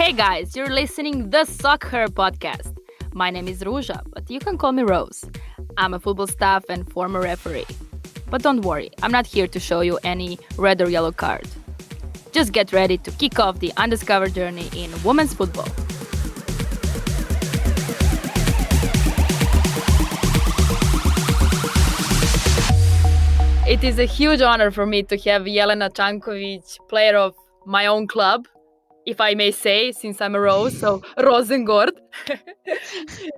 Hey guys, you're listening the Soccer podcast. My name is Ruža, but you can call me Rose. I'm a football staff and former referee. But don't worry, I'm not here to show you any red or yellow card. Just get ready to kick off the undiscovered journey in women's football. It is a huge honor for me to have Jelena Čanković, player of my own club, if I may say, since I'm a Rose, so Rosengård,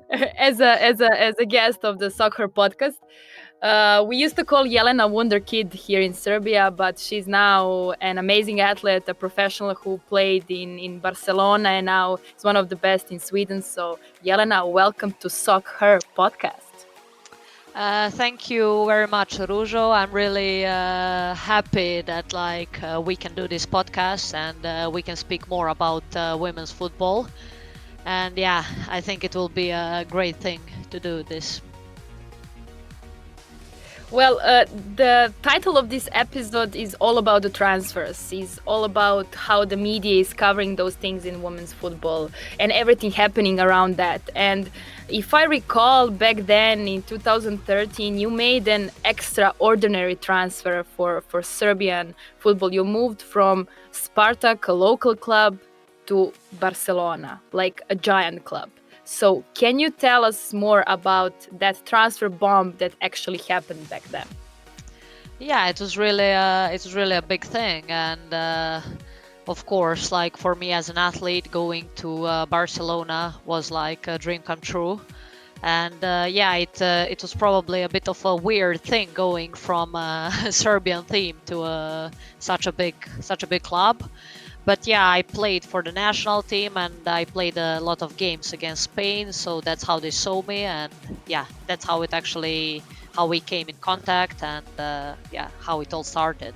as a guest of the soccer podcast. We used to call Jelena Wonder Kid here in Serbia, but she's now an amazing athlete, a professional who played in Barcelona and now is one of the best in Sweden. So Jelena, welcome to Soccer podcast. Thank you very much, Ružo. I'm really happy that we can do this podcast and we can speak more about women's football. And yeah, I think it will be a great thing to do this. Well, the title of this episode is all about the transfers. Is all about how the media is covering those things in women's football and everything happening around that. And if I recall, back then in 2013, you made an extraordinary transfer for Serbian football. You moved from Spartak, a local club, to Barcelona, like a giant club. So can you tell us more about that transfer bomb that actually happened back then? Yeah, it was really a big thing, and of course, like for me as an athlete, going to Barcelona was like a dream come true. And it was probably a bit of a weird thing going from a Serbian team to such a big club. But yeah, I played for the national team and I played a lot of games against Spain, so that's how they saw me, and yeah, that's how we came in contact, and how it all started.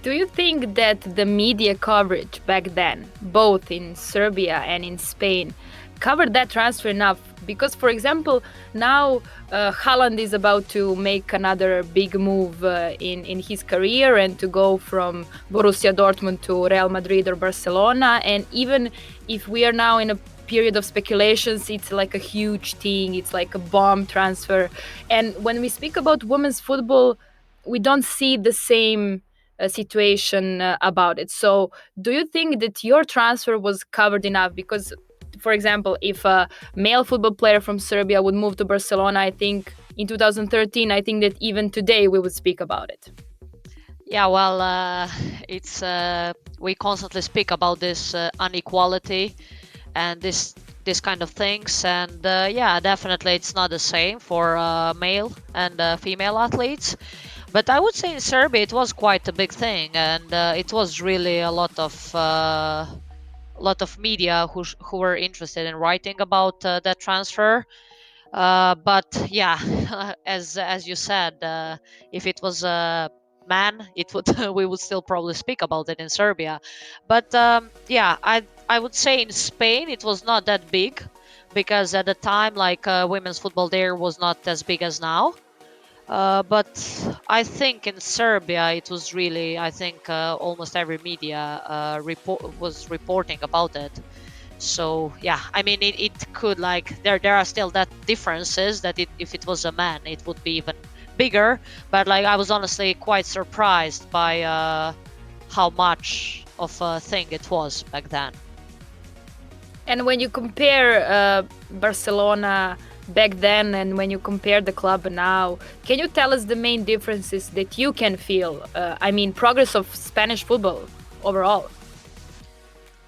Do you think that the media coverage back then, both in Serbia and in Spain, covered that transfer enough? Because, for example, now Haaland is about to make another big move in his career and to go from Borussia Dortmund to Real Madrid or Barcelona. And even if we are now in a period of speculations, it's like a huge thing. It's like a bomb transfer. And when we speak about women's football, we don't see the same situation about it. So do you think that your transfer was covered enough? Because, for example, if a male football player from Serbia would move to Barcelona, I think in 2013, I think that even today we would speak about it. Yeah, well, we constantly speak about this inequality and this kind of things, and definitely it's not the same for male and female athletes. But I would say in Serbia it was quite a big thing, and it was really a lot of media who were interested in writing about that transfer. But yeah, as you said, if it was a man, it would we would still probably speak about it in Serbia. But I would say in Spain it was not that big, because at the time women's football there was not as big as now. But I think in Serbia it was really, almost every media was reporting about it. So yeah, I mean it could, there are still that differences that if it was a man it would be even bigger. But I was honestly quite surprised by how much of a thing it was back then. And when you compare Barcelona back then and when you compare the club now, can you tell us the main differences that you can feel? Progress of Spanish football overall.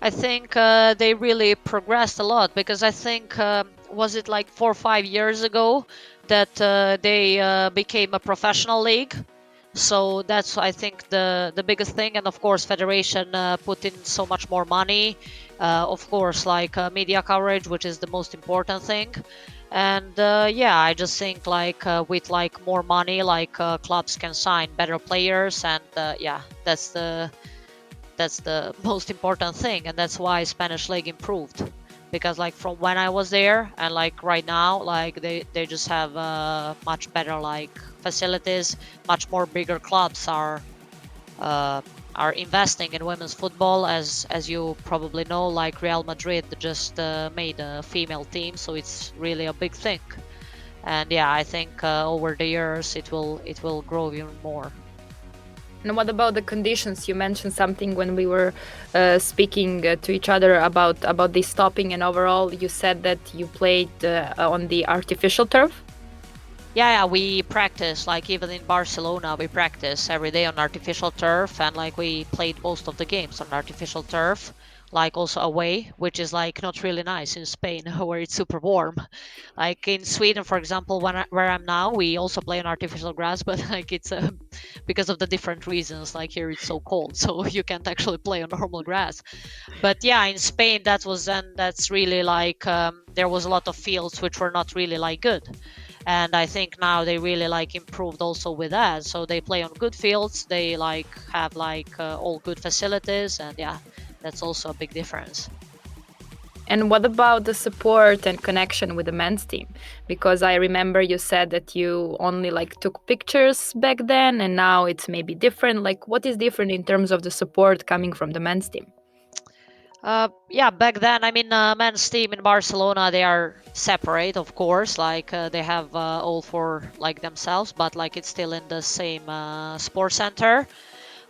I think they really progressed a lot, because I think was it 4 or 5 years ago that they became a professional league. So that's, I think, the biggest thing. And of course Federation put in so much more money, of course, media coverage, which is the most important thing. And I just think with more money, clubs can sign better players, and that's the most important thing, and that's why Spanish league improved. Because from when I was there and right now, they just have much better facilities, much more bigger clubs are are investing in women's football. As you probably know, like Real Madrid just made a female team, so it's really a big thing. And yeah, I think over the years it will grow even more. And what about the conditions? You mentioned something when we were speaking to each other about this stopping, and overall, you said that you played on the artificial turf. Yeah, we practice, like even in Barcelona, we practice every day on artificial turf, and like we played most of the games on artificial turf, like also away, which is like not really nice in Spain where it's super warm. Like in Sweden, for example, where I'm now, we also play on artificial grass, but like it's because of the different reasons. Like here it's so cold, so you can't actually play on normal grass. But yeah, in Spain, that's really like there was a lot of fields which were not really like good, and I think now they really like improved also with that, so they play on good fields, they like have like all good facilities, and yeah, that's also a big difference. And what about the support and connection with the men's team? Because I remember you said that you only like took pictures back then, and now it's maybe different. Like, what is different in terms of the support coming from the men's team? Yeah, back then, I mean, men's team in Barcelona, they are separate, of course. Like they have all for like themselves, but like it's still in the same sports center.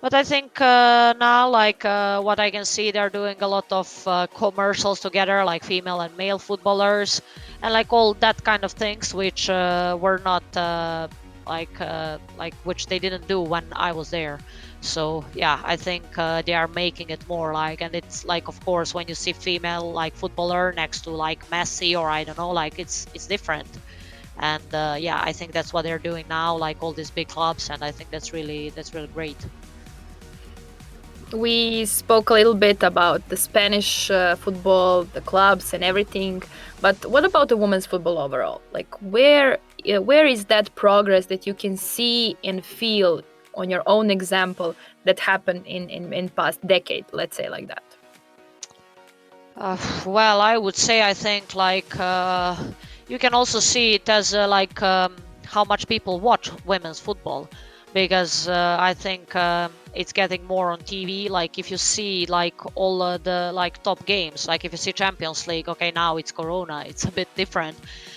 But I think now, like what I can see, they're doing a lot of commercials together, like female and male footballers, and like all that kind of things, which were not like which they didn't do when I was there. So yeah, I think they are making it more like, and it's like, of course, when you see female like footballer next to like Messi or I don't know, like it's different. And yeah, I think that's what they're doing now, like all these big clubs, and I think that's really great. We spoke a little bit about the Spanish football, the clubs, and everything. But what about the women's football overall? Like, where is that progress that you can see and feel on your own example that happened in past decade? Let's say like that. Well, I would say I think like you can also see it as like how much people watch women's football, because I think it's getting more on TV. Like if you see like all the like top games, like if you see Champions League, okay, now it's Corona, it's a bit different.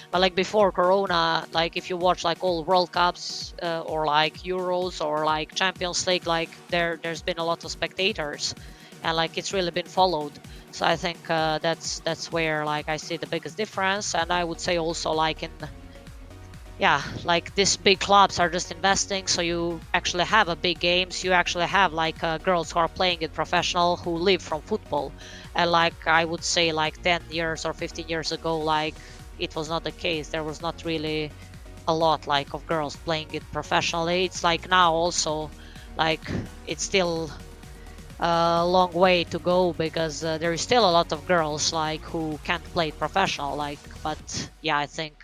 But like before Corona, like if you watch like all World Cups or like Euros or like Champions League, like there's been a lot of spectators, and like it's really been followed. So I think that's where like I see the biggest difference. And I would say also like in yeah, like these big clubs are just investing, so you actually have a big games, you actually have like girls who are playing it professional who live from football. And like I would say like 10 years or 15 years ago, like it was not the case. There was not really a lot like of girls playing it professionally. It's like now also, like it's still a long way to go, because there is still a lot of girls like who can't play it professional, like. But yeah, I think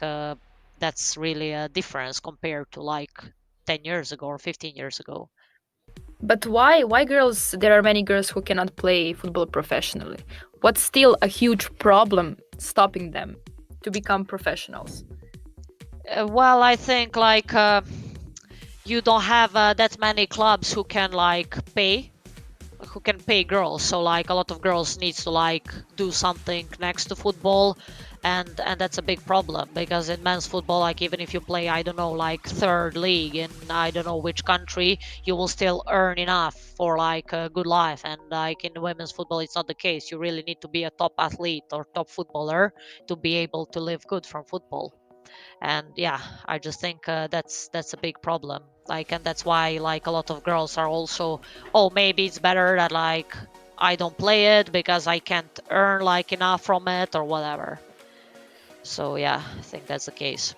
that's really a difference compared to like 10 years ago or 15 years ago. But why girls? There are many girls who cannot play football professionally. What's still a huge problem stopping them to become professionals? Well, I think like you don't have that many clubs who can like pay girls, so like a lot of girls needs to like do something next to football, and that's a big problem, because in men's football, like even if you play, I don't know, like third league in I don't know which country, you will still earn enough for like a good life. And like in women's football, it's not the case. You really need to be a top athlete or top footballer to be able to live good from football. And yeah, I just think that's a big problem, like, and that's why like a lot of girls are also, oh, maybe it's better that like I don't play it because I can't earn like enough from it or whatever. So yeah, I think that's the case.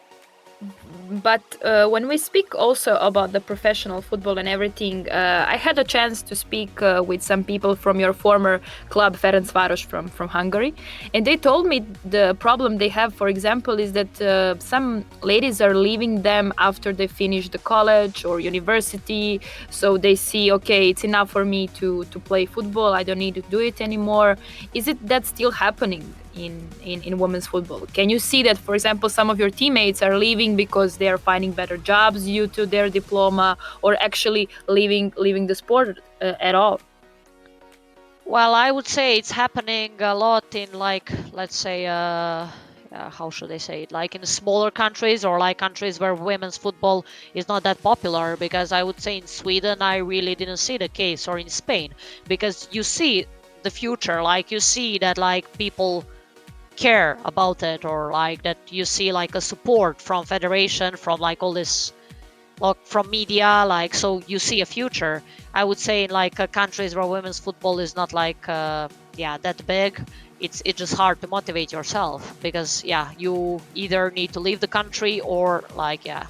But when we speak also about the professional football and everything, I had a chance to speak with some people from your former club, Ferencváros, from Hungary. And they told me the problem they have, for example, is that some ladies are leaving them after they finish the college or university. So they see, okay, it's enough for me to play football. I don't need to do it anymore. Is it that still happening? in women's football? Can you see that, for example, some of your teammates are leaving because they are finding better jobs due to their diploma, or actually leaving the sport at all? Well, I would say it's happening a lot in, like, let's say, how should I say it? Like in smaller countries, or like countries where women's football is not that popular. Because I would say in Sweden, I really didn't see the case, or in Spain, because you see the future, like you see that like people care about it, or like that you see like a support from federation, from like all this, like from media, like, so you see a future. I would say in like countries where women's football is not like yeah, that big, it's just hard to motivate yourself, because yeah, you either need to leave the country, or like, yeah,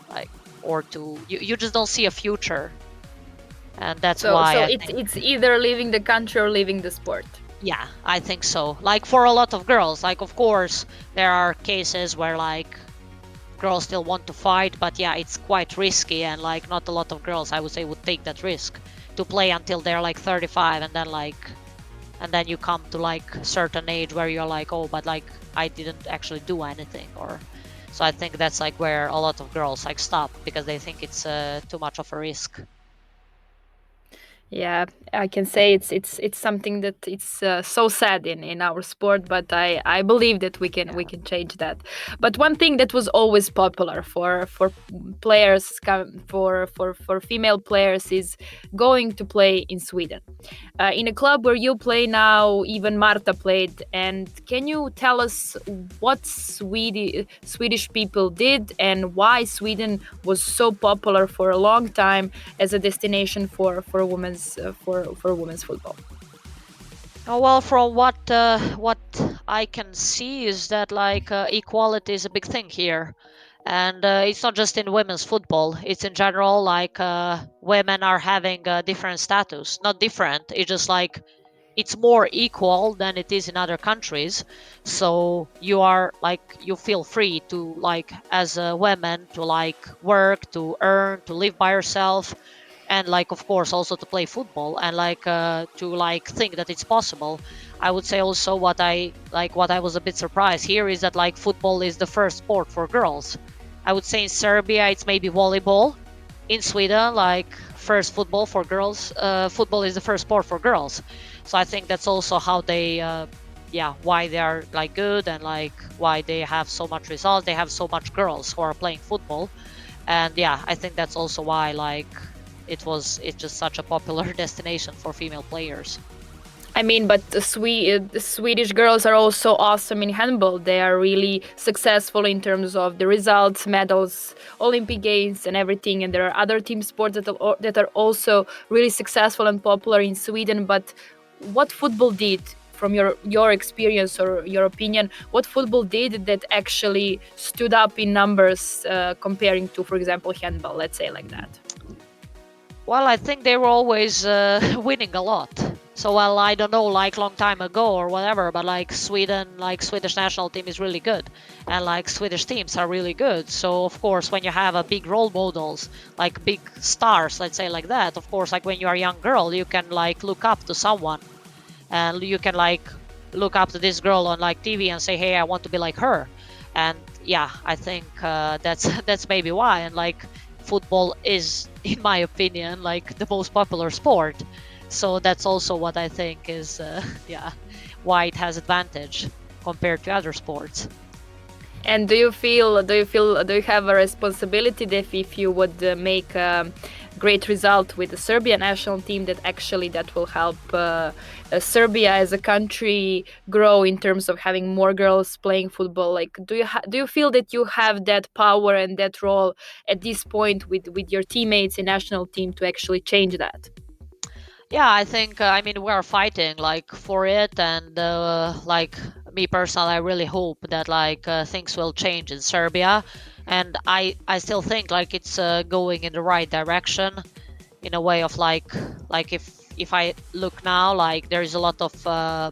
like, or to you just don't see a future. And that's why So I it's think, it's either leaving the country or leaving the sport. yeah, I think so. Like for a lot of girls, like of course there are cases where like girls still want to fight, but yeah, it's quite risky, and like not a lot of girls, I would say, would take that risk to play until they're like 35, and then like, and then you come to like certain age where you're like, oh, but like I didn't actually do anything, or, so I think that's like where a lot of girls like stop, because they think it's too much of a risk. Yeah, I can say it's something that it's so sad in our sport, but I believe that we can change that. But one thing that was always popular for players, for female players, is going to play in Sweden, in a club where you play now. Even Marta played. And can you tell us what Swedish people did, and why Sweden was so popular for a long time as a destination for women's football? Oh, well, from what I can see is that like equality is a big thing here, and it's not just in women's football. It's in general, like women are having a different status. Not different. It's just like it's more equal than it is in other countries. So you are like, you feel free to like, as a woman, to like work, to earn, to live by yourself, and like of course also to play football, and like to like think that it's possible. I would say also what I like, what I was a bit surprised here, is that like football is the first sport for girls. I would say in Serbia it's maybe volleyball. In Sweden, like, first football for girls, football is the first sport for girls. So I think that's also how they yeah, why they are like good, and like why they have so much results. They have so much girls who are playing football. And yeah, I think that's also why like it's just such a popular destination for female players. I mean, but the Swedish girls are also awesome in handball. They are really successful in terms of the results, medals, Olympic games, and everything. And there are other team sports that are also really successful and popular in Sweden. But what football did, from your experience or your opinion, what football did that actually stood up in numbers, comparing to, for example, handball? Let's say like that. Well, I think they were always winning a lot. So, well, I don't know, like long time ago or whatever, but like Sweden, like Swedish national team is really good, and like Swedish teams are really good. So of course, when you have a big role models, like big stars, let's say like that, of course, like when you are a young girl, you can like look up to someone, and you can like look up to this girl on like TV and say, hey, I want to be like her. And yeah, I think that's that's maybe why. And like football is, in my opinion, like the most popular sport. So that's also what I think is yeah, why it has advantage compared to other sports. And do you have a responsibility that if you would make a great result with the Serbian national team, that actually that will help Serbia as a country grow in terms of having more girls playing football? Like, do you feel that you have that power and that role at this point with your teammates in national team to actually change that? Yeah, I think I mean, we're fighting like for it, and like me personally, I really hope that like things will change in Serbia, and I still think like it's going in the right direction, in a way of like if I look now, like there is a lot of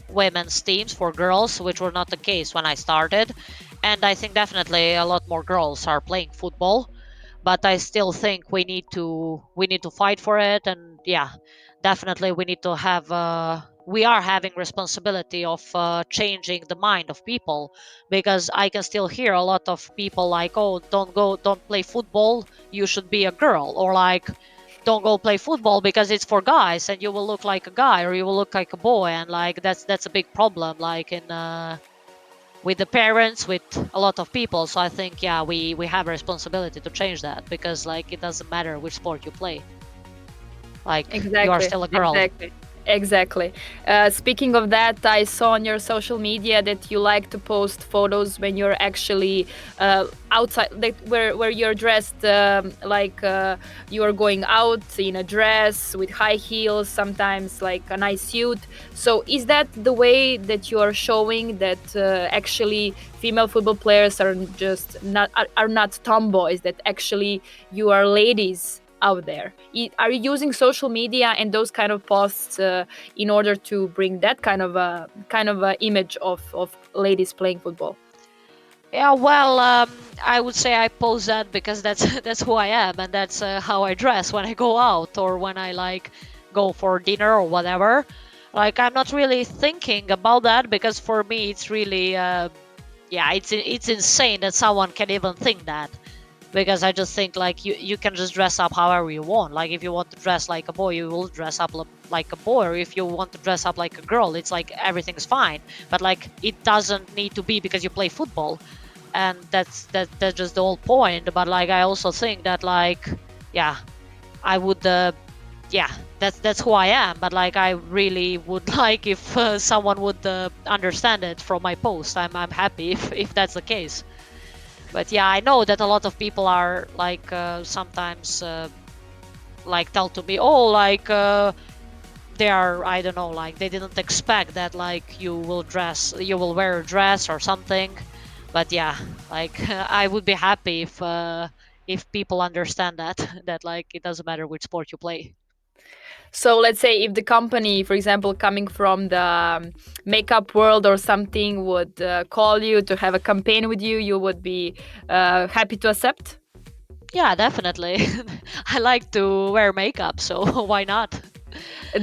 women's teams for girls, which were not the case when I started, and I think definitely a lot more girls are playing football, but I still think we need to fight for it. And yeah, definitely we need to have we are having responsibility of changing the mind of people, because I can still hear a lot of people like, oh, don't play football, you should be a girl, or like, don't go play football because it's for guys and you will look like a guy or you will look like a boy. And like that's a big problem, like in with the parents, with a lot of people. So I think, yeah, we have a responsibility to change that, because like it doesn't matter which sport you play, like you are Exactly, still a girl. exactly, exactly. Speaking of that, I saw on your social media that you like to post photos when you're actually outside, like where you're dressed you are going out in a dress with high heels, sometimes like a nice suit. So is that the way that you are showing that actually female football players are just not are not tomboys, that actually you are ladies out there? Are you using social media and those kind of posts in order to bring that kind of a image of ladies playing football? Yeah, well, I would say I pose that because that's that's who I am, and that's how I dress when I go out or when I like go for dinner or whatever. Like I'm not really thinking about that, because for me it's really yeah, it's insane that someone can even think that. Because I just think like you can just dress up however you want. Like if you want to dress like a boy, you will dress up like a boy. Or if you want to dress up like a girl, it's like everything's fine. But like it doesn't need to be because you play football, and that's just the whole point. But like I also think that like, yeah, I would yeah, that's who I am. But like I really would like if someone would understand it from my post. I'm happy if that's the case. But yeah, I know that a lot of people are like sometimes like tell to me, oh, like they are, I don't know, like they didn't expect that like you will wear a dress or something. But yeah, like I would be happy if people understand that that like it doesn't matter which sport you play. So let's say if the company, for example, coming from the makeup world or something, would call you to have a campaign with you, you would be happy to accept? Yeah, definitely. I like to wear makeup, so why not?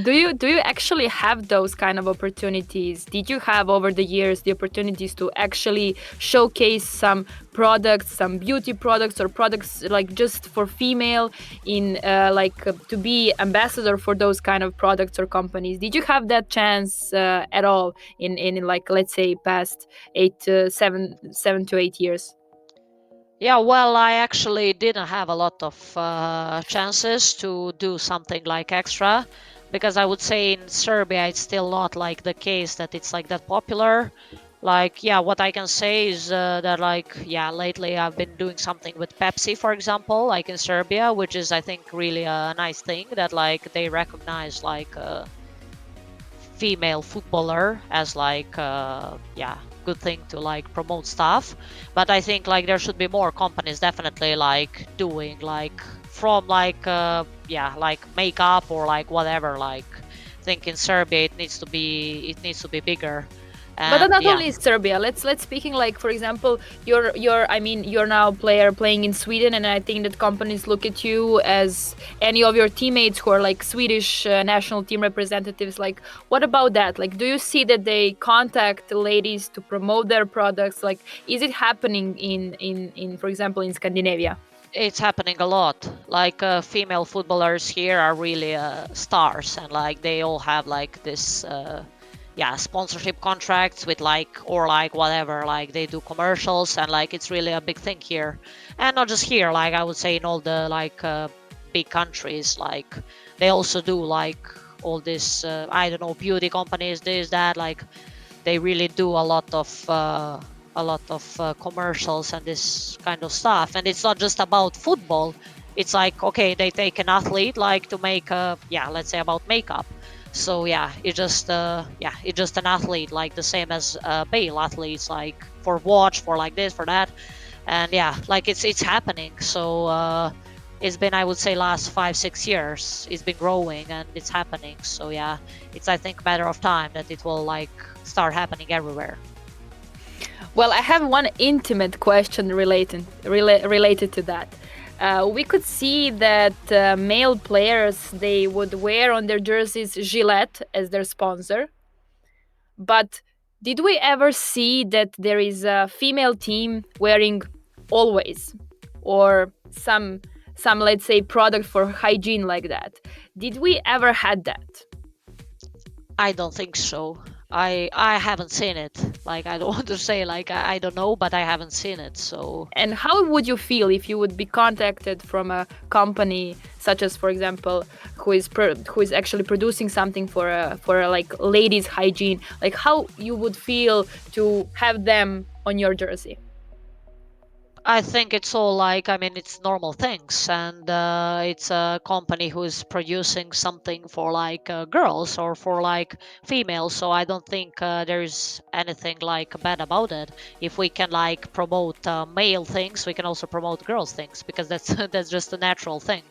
Do you actually have those kind of opportunities? Did you have over the years the opportunities to actually showcase some products, some beauty products or products like just for female in to be ambassador for those kind of products or companies? Did you have that chance at all in like, let's say, past 7 to 8 years? Yeah, well, I actually didn't have a lot of chances to do something like extra, because I would say in Serbia it's still not like the case that it's like that popular. Like, yeah, what I can say is that like, yeah, lately I've been doing something with Pepsi, for example, like in Serbia, which is I think really a nice thing that like they recognize like female footballer as like yeah, good thing to like promote stuff. But I think like there should be more companies definitely like doing like from like yeah, like makeup or like whatever. Like I think in Serbia it needs to be bigger. But And not yeah, only Serbia. Let's speaking like, for example, you're now a player playing in Sweden, and I think that companies look at you as any of your teammates who are like Swedish national team representatives. Like, what about that? Like, do you see that they contact the ladies to promote their products? Like, is it happening in for example, in Scandinavia? it's happening a lot. Like female footballers here are really stars, and like they all have like this yeah, sponsorship contracts with like, or like whatever, like they do commercials, and like it's really a big thing here. And not just here, like I would say in all the like big countries, like they also do like all this I don't know, beauty companies, this that, like they really do a lot of commercials and this kind of stuff. And it's not just about football. It's like, okay, they take an athlete like to make yeah, let's say about makeup. So yeah, it's just yeah, it's just an athlete, like the same as male athletes, like for watch, for like this, for that. And yeah, like it's happening. So it's been, I would say, last 5 6 years it's been growing and it's happening. So yeah, it's, I think, a matter of time that it will like start happening everywhere. Well, I have one intimate question related to that. we could see that male players, they would wear on their jerseys Gillette as their sponsor. But did we ever see that there is a female team wearing Always or some let's say product for hygiene like that? Did we ever had that? I don't think so. I haven't seen it. Like I don't want to say like I don't know, but I haven't seen it. So And how would you feel if you would be contacted from a company such as, for example, who is actually producing something for a like ladies hygiene? Like how you would feel to have them on your jersey? I think it's all like, I mean, it's normal things, and it's a company who is producing something for like girls or for like females. So I don't think there's anything like bad about it. If we can like promote male things, we can also promote girls things because that's that's just a natural thing.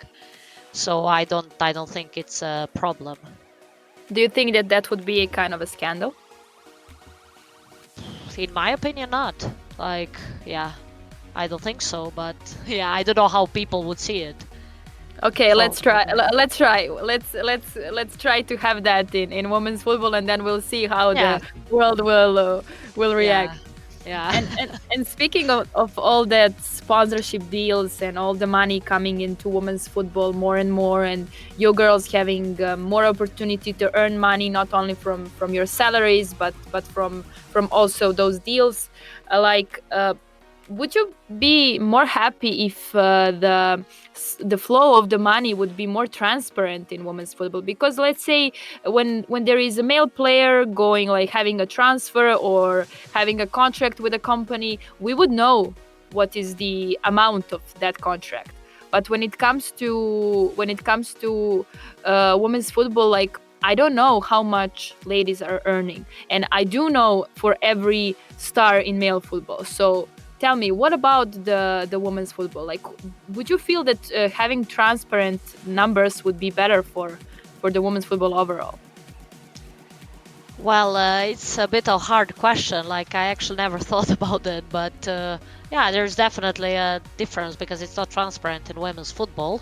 So I don't think it's a problem. Do you think that that would be a kind of a scandal? In my opinion, not. Like, yeah, I don't think so. But yeah, I don't know how people would see it. Okay, So let's try. okay. Let's try. Let's try to have that in women's football, and then we'll see how Yeah, the world will react. yeah, yeah. And speaking of all that sponsorship deals and all the money coming into women's football more and more, and you girls having more opportunity to earn money not only from your salaries but from also those deals, would you be more happy if the flow of the money would be more transparent in women's football? Because let's say when there is a male player going like having a transfer or having a contract with a company, we would know what is the amount of that contract. But when it comes to women's football, like I don't know how much ladies are earning, and I do know for every star in male football. So tell me, what about the women's football? Like, would you feel that having transparent numbers would be better for the women's football overall? Well, it's a bit of a hard question. Like I actually never thought about it, but yeah, there's definitely a difference because it's not transparent in women's football.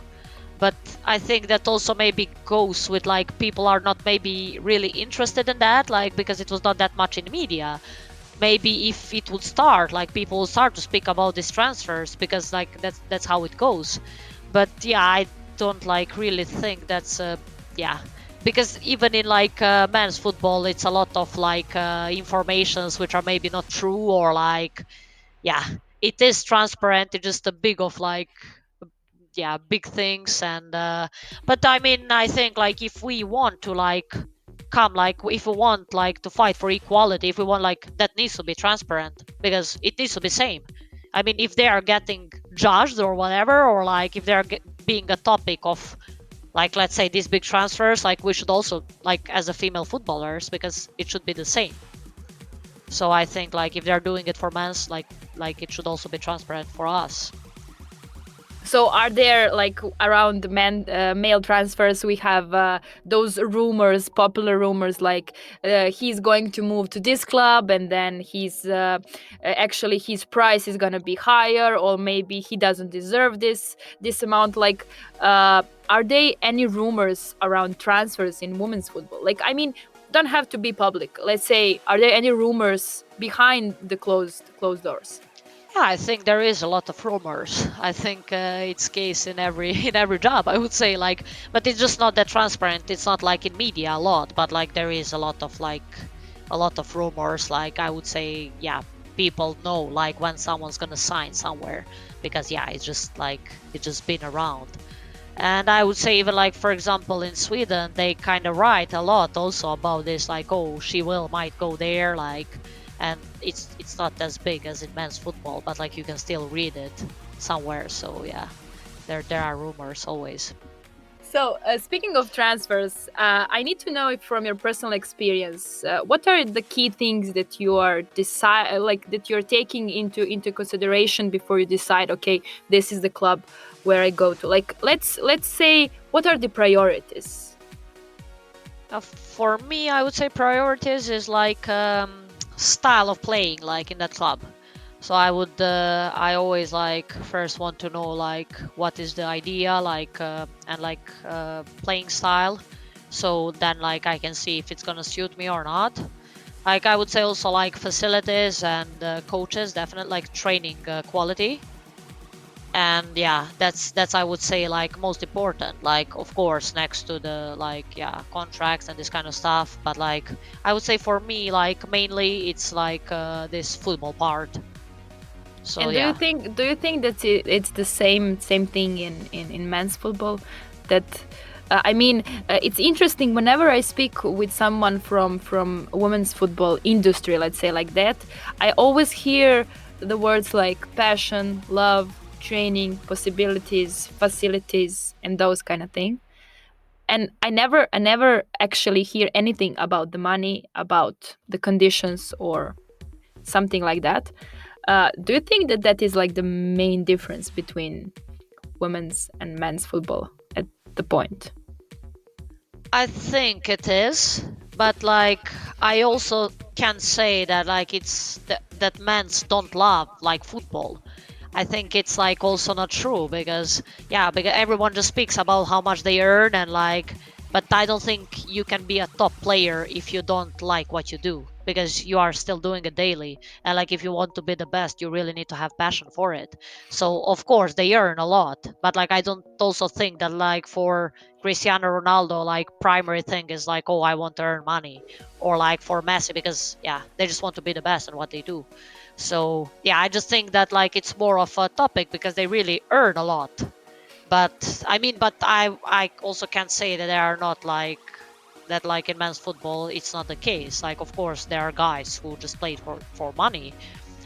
But I think that also maybe goes with like people are not maybe really interested in that, like because it was not that much in media. Maybe if it would start, like people will start to speak about these transfers because like that's how it goes. But yeah, I don't like really think that's yeah, because even in like men's football, it's a lot of like informations which are maybe not true or like yeah, it is transparent. It's just a big of like yeah big things and but I mean I think like if we want to like come like if we want like to fight for equality, if we want like that needs to be transparent because it needs to be same. I mean if they are getting judged or whatever or like if they're being a topic of like let's say these big transfers, like we should also like as a female footballers because it should be the same. So I think like if they're doing it for men's like it should also be transparent for us. So are there like around male transfers we have those rumors, popular rumors like he's going to move to this club and then he's actually his price is going to be higher, or maybe he doesn't deserve this amount, like are there any rumors around transfers in women's football? Like I mean, don't have to be public. Let's say, are there any rumors behind the closed doors? Yeah, I think there is a lot of rumors. I think it's case in every in every job. I would say like, but it's just not that transparent. It's not like in media a lot, but like there is a lot of like a lot of rumors. Like I would say, yeah, people know like when someone's gonna sign somewhere because yeah, it's just like it's just been around. And I would say even like for example in Sweden, they kind of write a lot also about this, like oh she will might go there like and it's not as big as in men's football, but like you can still read it somewhere. So yeah, there are rumors always. So, speaking of transfers, I need to know if from your personal experience, what are the key things that you are like that you're taking into consideration before you decide, okay, this is the club where I go to. Like, let's say, what are the priorities? For me, I would say priorities is like style of playing, like in that club. So I always like first want to know like what is the idea like and like playing style. So then like I can see if it's gonna suit me or not. Like I would say also like facilities and coaches, definitely like training quality. And yeah, that's I would say like most important, like of course next to the like yeah contracts and this kind of stuff, but like I would say for me like mainly it's like this football part. So And yeah. do you think that it's the same thing in men's football? That I mean, it's interesting. Whenever I speak with someone from women's football industry, let's say like that, I always hear the words like passion, love, training, possibilities, facilities, and those kind of thing. And I never actually hear anything about the money, about the conditions, or something like that. Do you think that that is like the main difference between women's and men's football at the point? I think it is, but like I also can say that like it's that men's don't love like football. I think it's like also not true because yeah, because everyone just speaks about how much they earn and like, but I don't think you can be a top player if you don't like what you do because you are still doing it daily. And like if you want to be the best, you really need to have passion for it. So of course they earn a lot, but like I don't also think that like for Cristiano Ronaldo, like primary thing is like, oh, I want to earn money, or like for Messi because yeah, they just want to be the best in what they do. So yeah, I just think that like it's more of a topic because they really earn a lot. But I mean, but I also can't say that they are not like that. Like in men's football, it's not the case. Like of course there are guys who just play for money,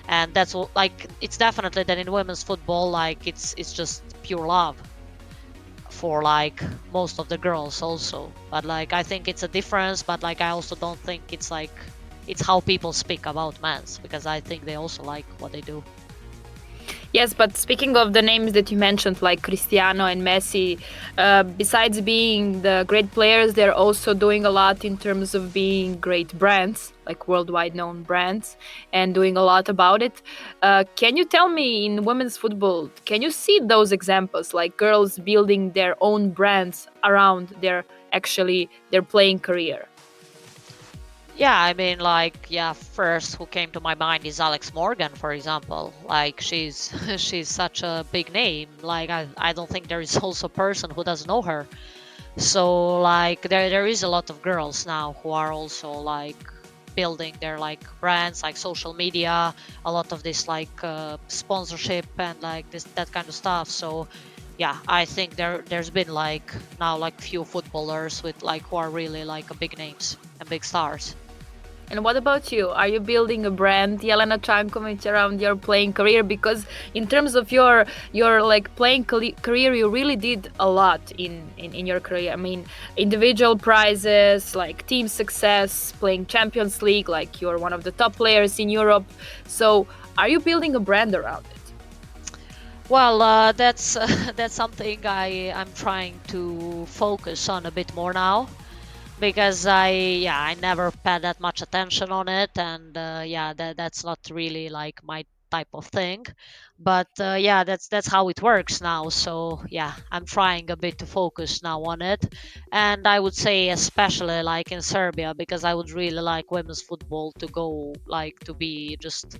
and that's like it's definitely that in women's football, like it's just pure love for like most of the girls also. But like I think it's a difference, but like I also don't think it's like it's how people speak about men's because I think they also like what they do. Yes, but speaking of the names that you mentioned, like Cristiano and Messi, besides being the great players, they're also doing a lot in terms of being great brands, like worldwide known brands, and doing a lot about it. Can you tell me in women's football, can you see those examples, like girls building their own brands around their playing career? Yeah, I mean, like, yeah, first who came to my mind is Alex Morgan, for example. Like, she's she's such a big name. Like, I don't think there is also a person who doesn't know her. So, like, there is a lot of girls now who are also like building their like brands, like social media, a lot of this like sponsorship and like this that kind of stuff. So, yeah, I think there's been like now like few footballers with like who are really like big names and big stars. And what about you? Are you building a brand, Jelena Čanković, around your playing career? Because in terms of your like playing career, you really did a lot in your career. I mean, individual prizes, like team success, playing Champions League, like you're one of the top players in Europe. So, are you building a brand around it? Well, that's that's something I'm trying to focus on a bit more now because I never paid that much attention on it, and yeah, that's not really like my type of thing. But yeah, that's how it works now. So yeah, I'm trying a bit to focus now on it, and I would say especially like in Serbia because I would really like women's football to go like to be just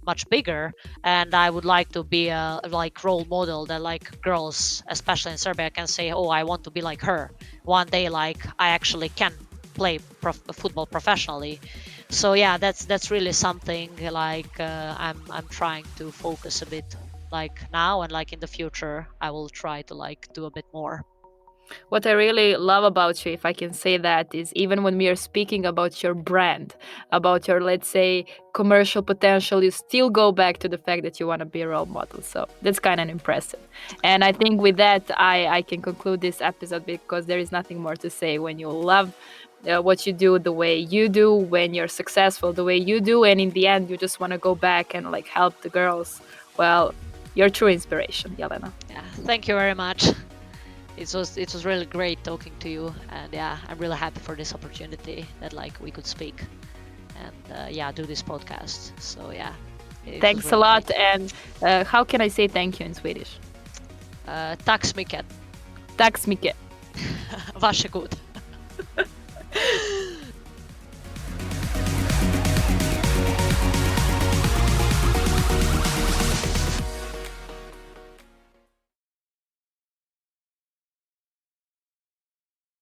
much bigger, and I would like to be a like role model that like girls especially in Serbia can say, oh, I want to be like her one day, like I actually can play football professionally. So yeah, that's really something like I'm trying to focus a bit like now, and like in the future I will try to like do a bit more. What I really love about you, if I can say that, is even when we are speaking about your brand, about your, let's say, commercial potential, you still go back to the fact that you want to be a role model. So that's kind of impressive. And I think with that, I can conclude this episode because there is nothing more to say when you love what you do the way you do, when you're successful the way you do, and in the end, you just want to go back and like help the girls. Well, you're true inspiration, Jelena. Yeah, thank you very much. It was really great talking to you, and yeah, I'm really happy for this opportunity that like we could speak and yeah, do this podcast. So yeah, Thanks a really lot. nice. And how can I say thank you in Swedish? Tack så mycket. Tack så mycket. Varsågod.